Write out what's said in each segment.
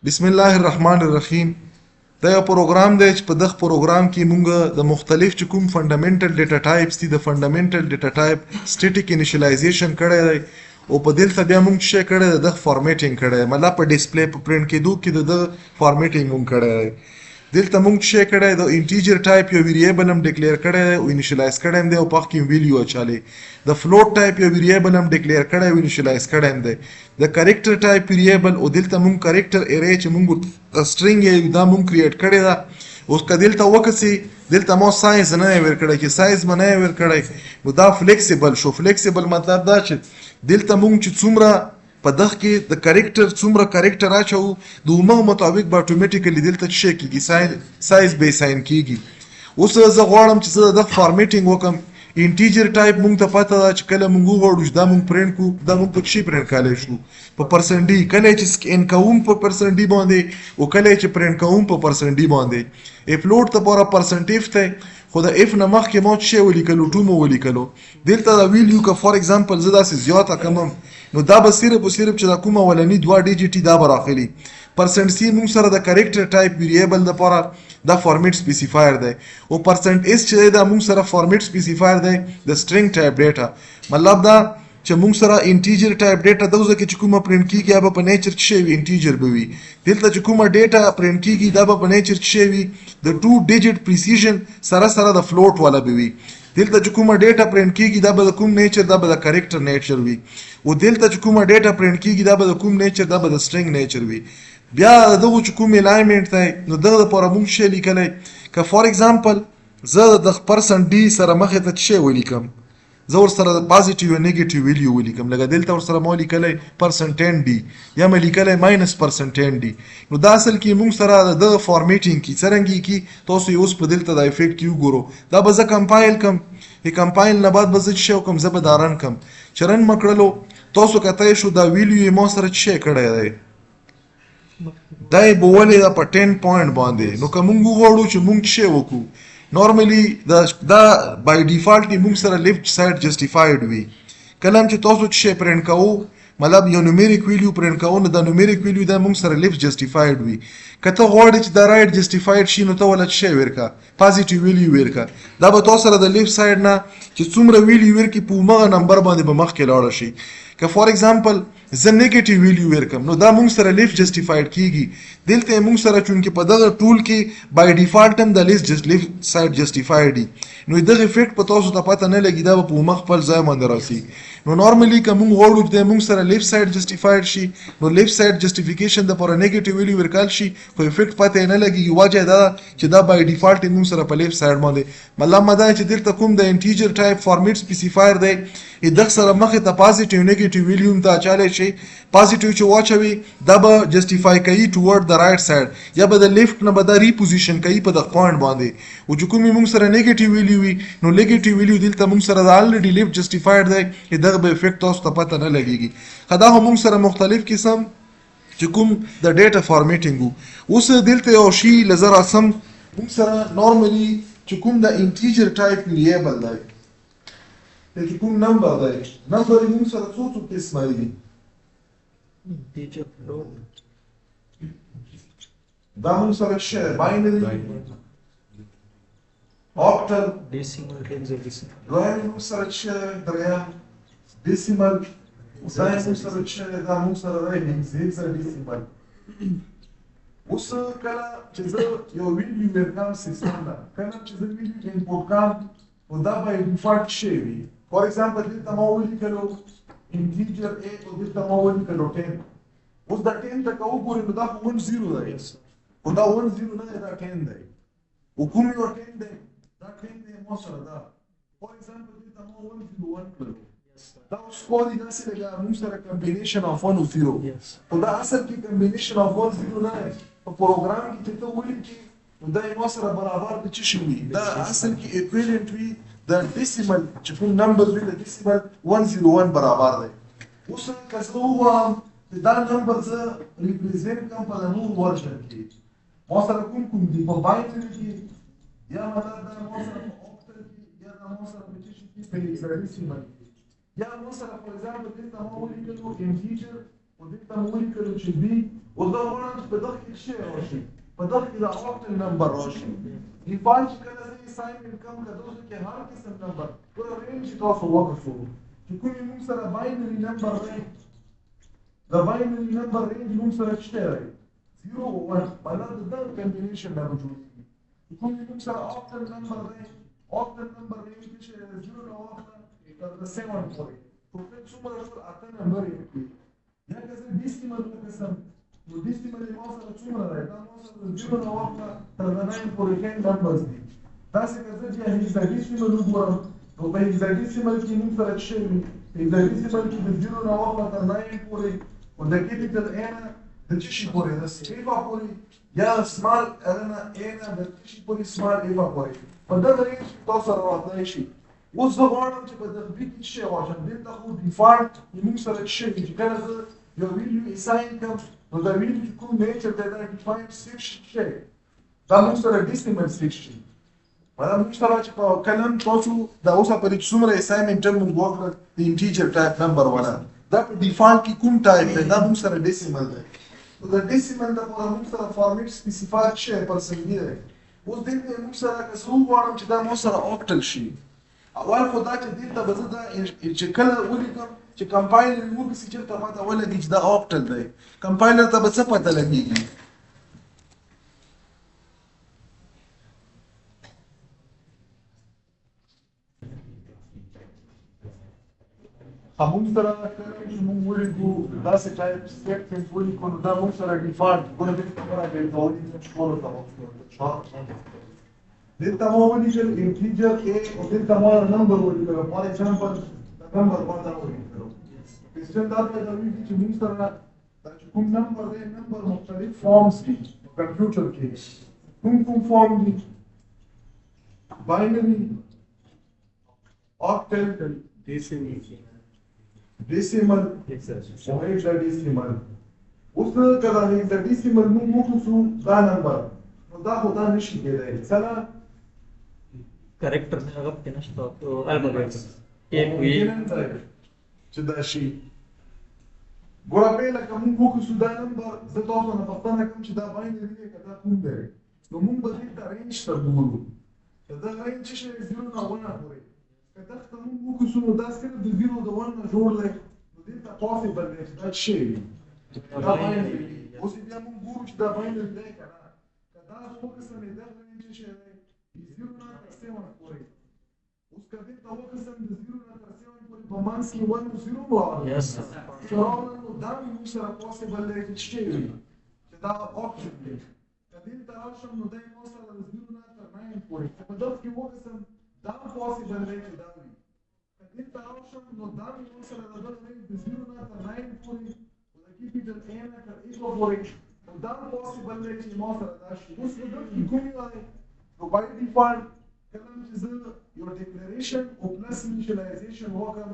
بسم الله الرحمن الرحیم. دا یو پروګرام دی چې په دغه پروګرام کې مونږ د مختلف چې کوم فنډامنټل ډیټا ټایپس دي د فنډامنټل ډیټا ټایپ سټیټیک انیشلایزیشن کړی دی او په دلته بیا مونږ څه کړی دی د فارمیټینګ کړی دی مطلب په ډسپلی په پرینټ کېدو کې د فارمیټینګ مونږ کړی دی. دلته مونږ څه کړی دی د انټیجر ټایپ یو ویریبل هم ډیکلیئر کړی دی او انیشلایز کړی دی او په کې ویلیو اچولی. د فلوټ ټایپ یو ویریبل هم ډیکلیئر کړی او انیشلایز کړی دی. د کریکټر ټایپ ویریبل او دلته مونږ کریکټر ارې چې مونږ سټرینګ یې دا مونږ کریټ کړی ده. اوس که دلته وکسي دلته مو سایز نه ور کړی چې سایز به نه ور کړی نو دا فلیکسیبل شو. فلیکسیبل مطلب دا چې دلته مونږ چې څومره په دغه کې د کریکټر څومره کریکټر اچو د عمر مطابق به اتوماتیکلی دلته څه کیږي سایز به ساين کیږي. اوس زه غواړم چې زه د فارمیټینګ وکم. انټیجر ټایپ مونږ ته پته ده چې کله مونږ وغواړو دا مونږ پرینټ کو دا مونږ په شي پرینټ کولای شو په پرسنټ ډي کله چې سکین کوم په پرسنټ ډي باندې او کله چې پرینټ کوم په پرسنټ ډي باندې. اپلوډ ته پورا پرسنټیف ته خو د اف نه مخکې مو څه ولیکلو ټو مو ولیکلو. دلته دا ویلیو که فور ایگزامپل زه داسې زیاته کمم نو دا به صرف او صرف چې دا کومه ولني 2 ډیجیټي دا به راغلي. پرسنټ سی مونږ سره د کریکټر ټایپ ویریبل لپاره دا فارمیټ سپیسیفایر دی او پرسنټ اس چې دا مونږ سره فارمیټ سپیسیفایر دی د سټرینګ ټایپ ډیټا. مطلب دا چې مونږ سره انټیجر ټایپ ډیټا دوزه کې چې کومه پرینټ کیږي هغه په نیچر کې شی وي انټیجر به وي. دلته چې کومه ډیټا پرینټ کیږي دا په نیچر کې شی وي د 2 ډیجیټ پریسیژن سره د فلوټ والا به وي. دلته چې کومه ډیټا پرینټ کیږي دا به د کوم نیچر دا به د کریکټر نیچر وي او دلته چې کومه ډیټا پرینټ کیږي دا به د کوم نیچر دا به د سټرینګ نیچر وي. بیا دغه چې کوم الایمنټ دی نو دغه لپاره مونږ شی لیکلی که فور ایگزامپل زه د پرسنټ ډي سره مخې ته شی ولیکم زه ورسره د پازیټیو او نیګیټیو ویلیو ولیکم لکه دلته ورسره مو لیکلی پرسنټ 10 ډي یا مې لیکلی ماینس پرسنټ 10 ډي. نو دا اصل کې مونږ سره د فارمیټینګ کې څرنګه کې تاسو یې اوس په دلته د افیکټ کې وګورو. دا به زه کمپایل کم کمپایل نه بعد به زه شی وکم زه به دا رن کم چې رن مکړلو تاسو کته شو دا ویلیو یې مو سره شی کړی دی دا یې به ولې دا په 10 پوینټ باندې. نو که مونږ وغواړو چې مونږ شی وکړو نورملی دا بای ډیفالټ مونږ سره لیفټ سایډ جسټیفاید وي. کله چې تاسو شی پرینټ کوو مطلب یو نومیریک ویلیو پرینټ کوو نو دا نومیریک ویلیو دا مونږ سره لیفټ جسټیفاید وي. که ته غواړې چې دا رایټ جسټیفاید شي نو ته ولې شی ورکا پازیټیو ویلیو ورکا دا به تاسو سره د لیفټ سایډ نه چې څومره ویلیو ورکی په مغه نمبر باندې به مخکې لاړ شي. که فور ایگزامپل زه نیگیټیو ویلیو ورکم نو دا مونږ سره لیفټ جسټیفاید کیږي. دلته مونږ سره چونکې په دغه ټول کې بای ډیفالټ هم د لیفټ سایډ جسټیفاید دي نو دغه افیکټ په تاسو ته پته نه لګي دا په مخ خپل ځای باندې راسي. نو نورملی که مونږ غواړو چې مونږ سره لیفټ سایډ جسټیفاید شي نو لیفټ سایډ جسټیفیکیشن د پر نیگیټیو ویلیو ورکال شي خو افیکټ پته نه لګي وجه دا چې دا بای ډیفالټ مونږ سره په لیفټ سایډ باندې مطلب مدا چې دلته کوم د انټیجر ټایپ فارمیټ سپیسیفایر دی دغه سره مخې ته پازیټیو نیگیټیو ویلیو ته اچالی شي. پازیټیو چې واچوي دا به جسټیفای کوي ټورډ د رائټ سایډ یا به د لیفټ نه به دا ریپوزیشن کوي په دغه پوینټ باندې. او چې کومې مونږ سره نیگیټیو ویلیو وي نو نیگیټیو ویلیو دلته مونږ سره د الریډي لیفټ جسټیفاید دی دغه به افیکټ تاسو ته پته نه لګیږي. خو دا هم مونږ سره مختلف قسم چې کوم د ډیټا فارمیټینګ وو. اوس دلته یو شی لزر اسم مونږ سره نورملی چې کوم د انټیجر ټایپ ویریبل دی چې کوم نمبر دی نمبر مونږ سره څو قسمه دي. انټیجر فلوټ دا مونږ سره څه باینري octal ډیسیمل هیکزادیسیمل دویم مونږ سره څه دریم ډیسیمل دا مونږ سره څه دا مونږ سره راځي هیکزادیسیمل. اوس کله چې زه یو ویډیو ورکوم سیستم ته کله چې زه ویډیو انپوټ کوم او دا به ډیفالټ شي وي. فور ایگزامپل دلته ما ولیکلو انټیجر ا او دلته ما ولیکلو 10. اوس دا 10 ته که وګورئ نو دا خو 10 دی او دا 10 نه دی دا 10 دی او کوم یو 10 دی دا 10 دی مو سره دا فور ایگزامپل دلته ما 101 کړو دا اوس کو دي داسې لګا موږ سره کمبینیشن اف 1 او 0 او دا اصل کې کمبینیشن اف 1 0 نه دی په پروګرام کې چې ته ولیکې نو دا مو سره برابر د څه شي وي دا اصل کې ایکویلنت وي د ډیسیمل چې کوم نمبر وي د ډیسیمل 101 برابر دی. اوس که زه ووایم چې دا نمبر زه ریپرزینټ کوم په د نور ورژن کې ما سره کوم دي په باینري کې یا مطلب دا ما سره په اوکټل کې یا دا ما سره په څه شي کې په هیکسادیسیمل یا ما سره فور ایگزامپل دلته ما ولیکلو انټیجر او دلته مو ولیکلو چې B اوس دا غواړم چې په دغه کې څه راشي په دغه کې د octal نمبر راشي ډیفالټ چې کله زه اساینمنټ کوم که دغه کې هر قسم نمبر ټول رینج چې تاسو وکړو چې کوم موږ سره باینري نمبر رینج د باینري نمبر رینج موږ سره څه دی 0 او 1 مطلب د کمبینیشن نه جوړیږي کوم موږ سره octal نمبر رینج octal نمبر رینج چې 0 نه واخله تر 7 پورې ټول څومره ټول اته نمبر یې یا که زه ډیسیمل وکړم نو ډیسیمل یې ما سره څومره دی دا ما سره 0 نه واخله تر 9 پورې 10 نمبرز دي داسې که زه بیا هیکساډیسیمل وګورم نو په هیکساډیسیمل کې موږ سره څه وي هیکساډیسیمل کې د 0 نه واخله تر 9 پورې او د کیپیټل A نه د څه شي پورې د سیفا پورې یا سمال A نه د څه شي پورې سمال A پورې په دغه رینج تاسو سره راتلی شي اوس زه غواړم چې په دغه B کې څه واچم دلته خو ډیفالټ موږ سره څه وي چې کله زه یو ویلیو اساین کړم نو دا ویلیو چې کوم نیچر دی دا ډیفاین سټیک شي دا موږ سره ډیسیمل سټیک شي مطلب موږ سره چې په کلم تاسو دا اوسه پرې څومره اساینمنټ موږ وکړ د انټیجر ټایپ نمبر ولا دا په ډیفالټ کې کوم ټایپ دی دا موږ سره ډیسیمل دی نو دا ډیسیمل د موږ سره فارمیټ سپیسیفاید شي پرسنټ دی اوس دلته موږ سره که څو غواړم چې دا موږ سره اوکټل شي اول خو دا چې دلته به زه دا چې کله ولیکم چې کمپایلر وکړي چې ته ماته ولګي چې دا اوکټل دی کمپایلر ته به څه پته لګیږي موږ سره کله چې موږ ولیکو داسې ټایپ سټیټمنټ ولیکو نو دا موږ سره ډیفالټ ګوره دلته خبره کوي ډیفالټ ټول ته دلته مو ولیکل انټیجر A او دلته مو نمبر ولیکل فار ایگزامپل نمبر باندې ولیکل کوېسچن دا پیدا کیږي چې موږ سره دا چې کوم نمبر دی نمبر مختلف فارمز دي کمپیوټر کې کوم فارم دي باینري octal decimal او hexadecimal اوس کله hexadecimal موږ وکړو دا نمبر نو دا خو دا نشي کېدای څنګه کریکټر نه هغه کې نشته او الفابet کې وي چې دا شي ګوره په لکه موږ وکړو دا نمبر زه تاسو نه پوښتنه کوم چې دا باینري دی که دا کوم دی نو موږ به دلته رینج ته ګورو چې دا رینج چې 0 نه 1 پورې که دلته موږ وکړو نو دا صرف د 0 د 1 نه جوړ دی نو دلته پاسبل دی چې دا شی دا باینري اوس بیا موږ ګورو چې دا باینري دی که نه که دا وقسم دا رینج چې دی 0 نه تر 7 پورې اوس که دلته وقسم د 0 نه تر 7 پورې په منځ کې 1 او 0 راغلی یس نو دا موږ سره پاسبل دی چې څه وي چې دا اوکټل دی که دلته راشم نو دی ما سره د 0 نه تر 9 پورې په دغه کې وقسم دا پاسبل دی چې دا وي که دلته راشم نو دا موږ سره د دغه رینج د 0 نه تر 9 پورې او د کیپیټل A نه تر A پورې دا پاسبل دی چې ما سره دا شي اوس په دغه کې کوم یو دی نو بای ډیفالټ کله چې زه یو ډیکلریشن او پلس انیشلایزیشن وکړم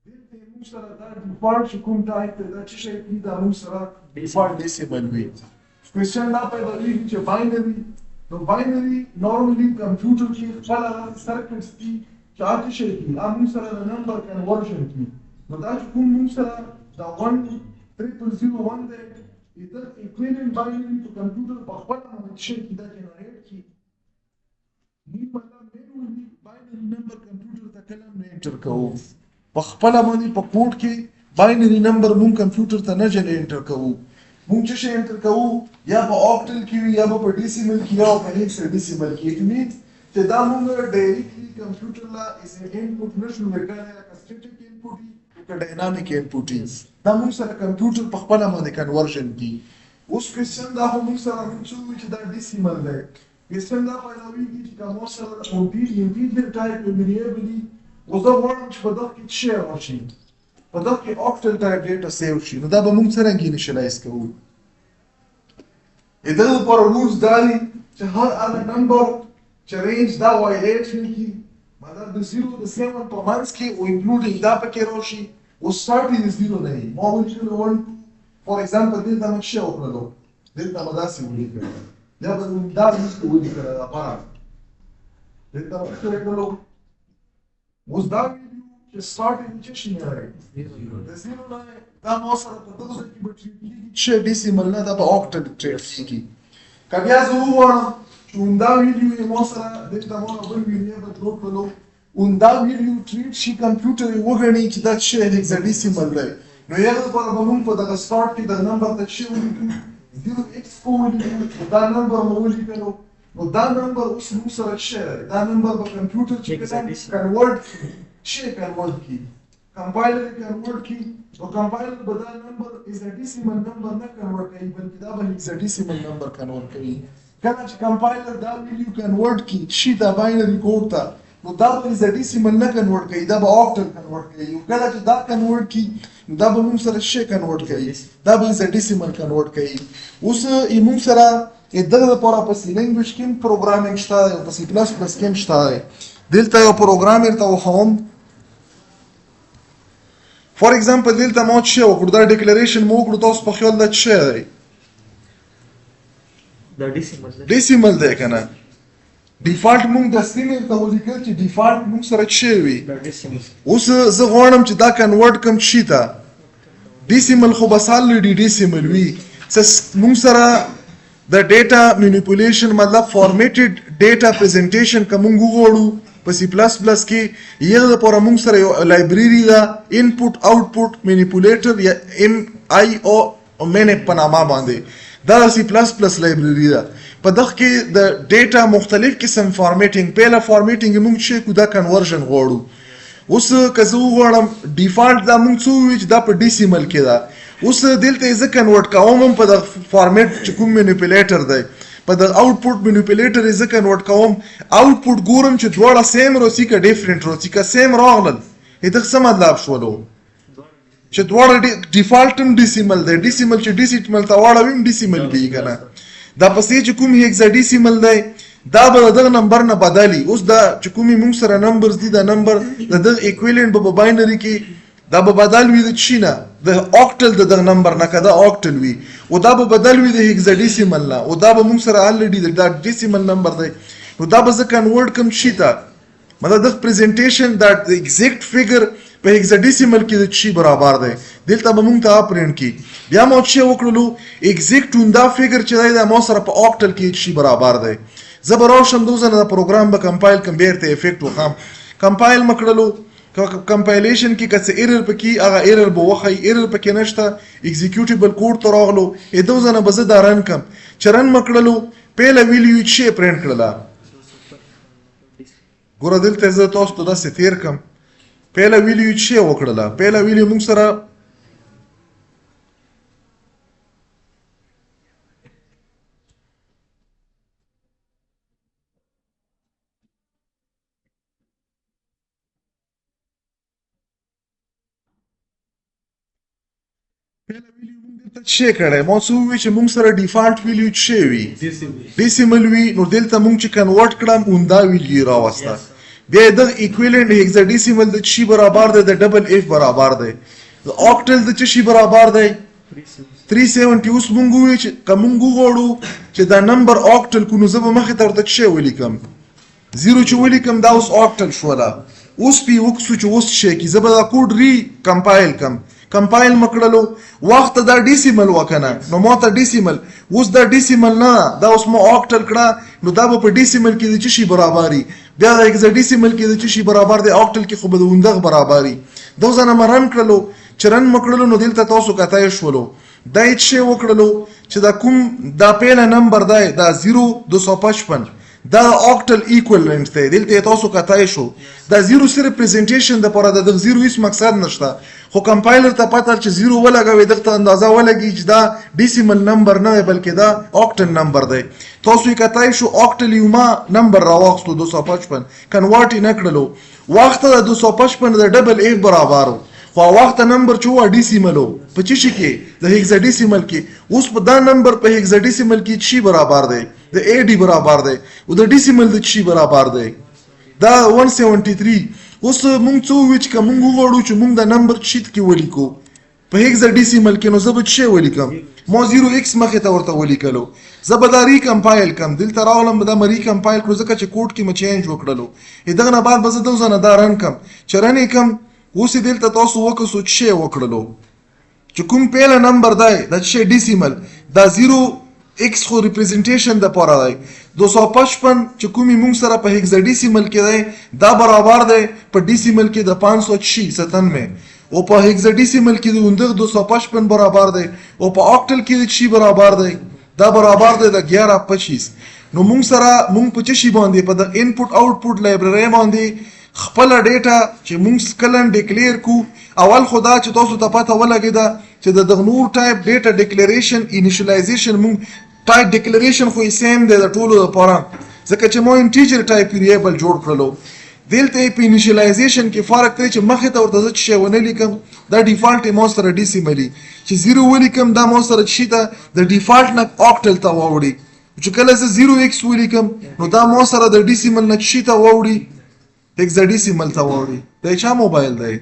دلته موږ سره دا ډیفالټ چې کوم ټایپ دی دا چې شی دی دا موږ سره ډیفالټ ډیسیمل وي کوېسچن دا پیدا کېږي چې باینري نو باینري نورمالي کمپیوټر کې خپل سرکټس دي چې هغه شی دي هغه موږ سره د نمبر کنورژن کوي نو دا چې کوم موږ سره دا 10001 دی دا ایکویلنٹ باینري په کمپیوټر په خپل باندې شی کې دا جنریټ کی موږ مطلب مینوالي باینري نمبر کمپیوټر ته کله نه انټر کوو په خپل باندې په کوډ کې باینري نمبر موږ کمپیوټر ته نه انټر کوو موږ چې انټر کوو یا په اوکټل کې یا په ډیسیمل کې یا په هیکساډیسیمل کې اټ مینز چې دا موږ ډایرکټلی کمپیوټر لا اس انپوټ نشو ورکړای یا سټیټیک انپوټ یا ډاینامیک انپوټ دا موږ سره کمپیوټر په خپل باندې کنورژن دی اوس کوېسچن دا موږ سره موږ چې دا ډیسیمل دی کوېسچن دا پیدا کېږي چې کوم سره انټیجر ټایپ ویریبل اوس دا غواړم چې په دغه کې څه راشي په دغه کې اوکټل ټایپ ډیټا سیو شي نو دا به موږ څرنګه انیشلایز کوو دغه لپاره رولز دا دي چې هر هغه نمبر چې رینج دا وایلیټ نه کړي مطلب د 0 د 7 په منځ کې او انکلوډینګ دا پکې راشي او سټارټینګ د 0 نه وي ما ولیکلو فار ایگزامپل دلته موږ څه وکړو دلته موږ داسې ولیکلو یا به موږ دا ولیکلو لپاره دلته موږ څه وکړو اوس دا ویډیو چې سټارټینګ څه شي نه راځي د 0 نه دا ما سره په دغه ځای کې به ټریټ کېږي چې ډیسیمل نه دا به اوکټل ټریټ کېږي. که بیا زه وغواړم چې عمده ویلیو یې ما سره دلته ما بل ویریبل ډرو کړلو، عمده ویلیو ټریټ شي کمپیوټر یې وګڼي چې دا څه هیکزاډیسیمل دی، نو هغه لپاره به موږ په دغه سټارټ کې دغه نمبر ته څه ولیکو 0x ولیکو، دا نمبر مو ولیکلو، نو دا نمبر اوس موږ سره څه دی، دا نمبر به کمپیوټر چې کنورټ څه کنورټ کړي، کمپایلر یې کنورټ کړي، نو کمپایلر به دا نمبر هیکزاډیسیمل نمبر نه کنورټ کوي بلکې دا به هیکزاډیسیمل نمبر کنورټ کوي. کله چې کمپایلر دا ویلیو کنورټ کړي شي دا باینري کوډ ته، نو دا به هیکزاډیسیمل نه کنورټ کوي، دا به اوکټل کنورټ کوي. کله چې دا کنورټ کړي نو دا به موږ سره څه کنورټ کوي، دا به هیکزاډیسیمل کنورټ کوي. اوس موږ سره دغه لپاره په سی لینګویج کې هم پروګرامینګ شته دی او په سی پلس پلس کې هم شته دی. دلته یو پروګرام درته وښیم. فار ایگزامپل دلته ما څه وکړو، دا ډیکلریشن مو وکړو، تاسو په خیال دا څه دی؟ دا ډیسیمل دی. ډیسیمل دی که نه؟ ډیفالټ مونږ د سیمل ته ولیکل چې ډیفالټ مونږ سره څه وي. اوس زه غواړم چې دا کنورټ کم شي ته ډیسیمل، خو بس الریډي ډیسیمل وي. مونږ سره د ډیټا مینیپولیشن مطلب فارمیټډ ډیټا پریزنټیشن که مونږ وغواړو په سی پلس پلس کې، یغه لپاره مونږ سره یو لایبرري ده انپوټ آوټپوټ مینیپولیټر یا MIO په نامه باندې، دا سی پلس پلس لایبرري ده. په دغه کې د ډیټا مختلف قسم فارمیټینګ، پیله فارمیټینګ مونږ چې کو دا کنورژن غواړو. اوس که زه وغواړم ډیفالټ دا مونږ څه ووایو چې دا په ډیسیمل کې ده، اوس دلته یې زه کنورټ کوم هم په دغه فارمیټ چې کوم مینیپولیټر دی، په د آوټپوټ مینیپولیټر یې زه کنورټ کوم، آوټپوټ ګورم چې دواړه سیم راځي که ډیفرنټ راځي. که سیم راغلل دغه څه مطلب شولو چې دواړه ډیفالټ هم ډیسیمل دی، ډیسیمل چې ډیسیمل ته واړوي هم ډیسیمل وي که نه. دا پسې چې کوم هیکزاډیسیمل دی دا به دغه نمبر نه بدلي. اوس دا چې کومې موږ سره نمبرز دي دا نمبر د دغه ایکویلنټ به په باینري کې دا به بدل وي د چی نه، د اوکټل د دغه نمبر نه، که دا اوکټل وي او دا به بدل وي د هیکزاډیسیمل نه، او دا به موږ سره الریډي دا ډیسیمل نمبر دی، نو دا به زه کنورټ کم شي ته، مطلب دغه پریزنټیشن دا د ایگزیکټ فیګر په هیکزاډیسیمل کې د چی برابر دی. دلته به موږ ته پرینټ کی، بیا مو څه وکړلو ایگزیکټ دا فیګر چې دی دا مو سره په اوکټل کې چی برابر دی. زه به راشم دوزه د پروګرام به کمپایل کوم، بیرته افیکټ وخم، کمپایل مکړلو، کمپایلیشن کې که څه ایرر پکې هغه ایرر به وښایي، ایرر پکې نشته، ایگزیکیوټیبل کوډ ته راغلو، دوزه نه به زه دا رن کم، چې رن مکړلو پیله ویلیو چې پرینټ کړله. ګوره دلته زه تاسو ته داسې تیر کم، پیله ویلیو چې وکړله، پیله ویلیو موږ سره څه کړی، ما څه وویل چې موږ سره ډیفالټ ویلیو څه وي، ډیسیمل وي، نو دلته موږ چې کنورټ کړم عمده ویلیو راوسته. بیا دغه ایکویلنټ هیکزاډیسیمل د چی برابر دی، د ډبل اف برابر دی، د اوکټل د چی شي برابر دی 370. اوس موږ وویل چې که موږ وغواړو چې دا نمبر اوکټل کو، نو زه به مخې ته ورته څه ولیکم، 0 چې ولیکم دا اوس اوکټل شوله. اوس پې وکړو چې اوس څه کړي، زه به دا کوډ ری کمپایل کم، کمپایل مکړلو وخت دا ډیسیمل وکنه، نو ما ته ډیسیمل، اوس دا ډیسیمل نه دا اوس ما اوکټل کړه، نو دا به په ډیسیمل کې د څه شي برابري، بیا د هیکزاډیسیمل کې د څه شي برابر دی، اوکټل کې خو به د اوندغه برابري. دوزه نه رن کړلو، چې رن مکړلو نو دلته تاسو کتای شولو دا یې څه وکړلو چې دا کوم دا پیله نمبر دی دا 0255 دا اوکټل ایکویلنټ دی، دلته تاسو کتای شو دا 0 صرف پریزنټیشن د پاره د 0 هیڅ مقصد نشته، خو کمپایلر ته پته چې 0 ولګوي دغه اندازه ولګي چې دا ډیسیمل نمبر نه دی بلکې دا اوکټل نمبر دی. تاسو یې کتای شو اوکټل یو ما نمبر راوښتو 255 کنورټ یې نه کړلو، وخت د 255 د ډبل اف برابرو، خو وخت نمبر چې و ډیسیملو په چی شي کې د هیکزاډیسیمل کې، اوس په دا نمبر په هیکزاډیسیمل کې چی برابر دی، د AD برابر دی، او د ډیسیمل د چی برابر دی دا 173. اوس مونږ څه وویل چې که مونږ وغواړو چې مونږ د نمبر شیټ کې ولیکو په هیکزاډیسیمل کې، نو زه به څه ولیکم، ما 0x مخې ته ورته ولیکلو، زه به دا ریکمپایل کم، دلته راغلم به دا مې ریکمپایل کړو ځکه چې کوډ کې مې چینج وکړلو، دغه نه بعد به زه دوزه نه دا رن کم، چې رن یې کم، اوس یې دلته تاسو وکړو څه وکړلو چې کوم پیله نمبر دی د شی ډیسیمل دا 0x خو ریپرزنټیشن د پاره دی 255 چې کومي مونږ سره په هیکزاډیسیمل کې دی دا برابر دی په ډیسیمل کې د 596 او په هیکزاډیسیمل کې د 255 برابر دی او په اوکټل کې د شي برابر دی دا برابر دی د 1125 نو مونږ سره مونږ په چی باندې په د انپوټ آوټپوټ لایبرری باندې خپل ډیټا چې مونږ کلن ډیکلیئر کو اول خدا چې تاسو ته پته ولګیدا چې د دغنور ټایپ ډیټا ډیکلیریشن انیشلایزیشن مونږ ټایپ ډیکلیریشن خو سیم دی د ټولو لپاره ځکه چې مو انټیجر ټایپ ویریبل جوړ کړلو دلته په انیشلایزیشن کې فرق دی چې مخې ته ورته چې ونه لیکم دا ډیفالت مو سره ډیسیملی چې 0 ولیکم دا مو سره شي ته د ډیفالت نه اوکټل ته ووړي چې کله زه 0x ولیکم نو دا مو سره د ډیسیمل نه شي ته ووړي هیکزاډیسیمل ته ووړي دا چا موبایل دی